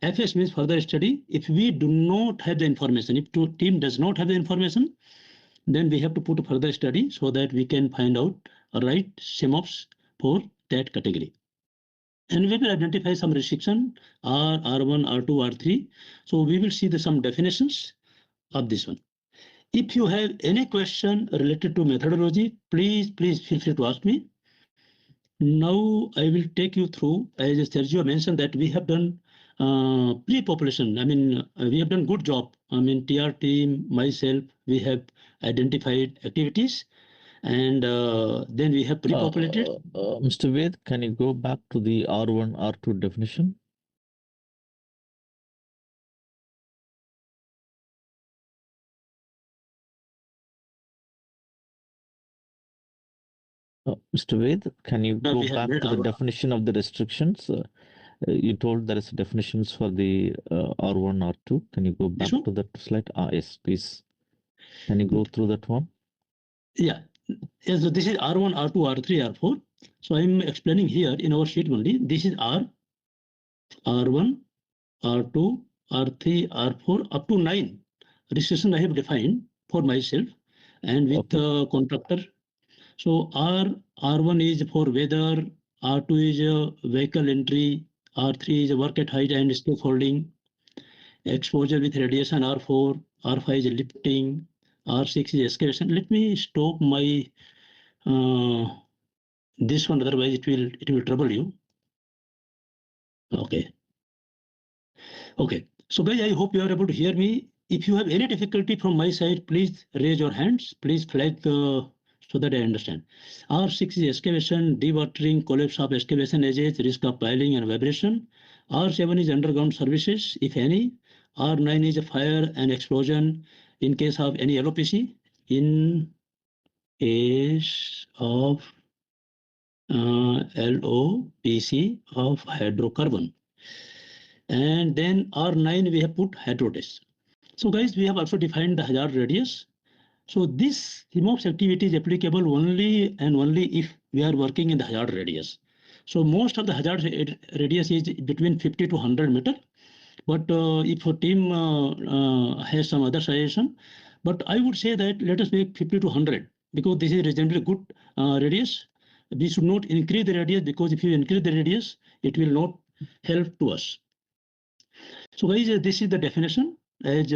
FS means further study. If we do not have the information, if team does not have the information, then we have to put a further study so that we can find out right SIMOPS for that category. And we will identify some restriction R, R1, R2, R3. So we will see some definitions of this one. If you have any question related to methodology, please feel free to ask me. Now I will take you through, as Sergio mentioned, that we have done pre-population. I mean, we have done good job. I mean, TR team, myself, we have identified activities, and then we have pre-populated. Mr. Ved, can you go back to the R1, R2 definition? Mr. Ved, can you go back to the definition of the restrictions? You told there is definitions for the R1, R2. Can you go back to that slide? Yes, please. Can you go through that one? Yeah. Yes, so this is R1, R2, R3, R4. So I'm explaining here in our sheet only. This is R, R1, R2, R3, R4, up to 9 restriction I have defined for myself and with the contractor. So R1 is for weather, R2 is vehicle entry, R3 is work at height and scaffolding, exposure with radiation R4, R5 is lifting, R6 is excavation. Let me stop my this one, otherwise it will trouble you. Okay. So guys, I hope you are able to hear me. If you have any difficulty from my side, please raise your hands. Please flag so that I understand. R6 is excavation, dewatering, collapse of excavation edges, risk of piling and vibration. R7 is underground services, if any. R9 is a fire and explosion in case of any LOPC. In case of LOPC of hydrocarbon. And then R9 we have put hydrodes. So guys, we have also defined the hazard radius. So this SIMOPS activity is applicable only and only if we are working in the hazard radius. So most of the hazard radius is between 50 to 100 meter. But if a team has some other suggestion, but I would say that let us make 50 to 100 because this is reasonably good radius. We should not increase the radius because if you increase the radius, it will not help to us. So guys, this is the definition as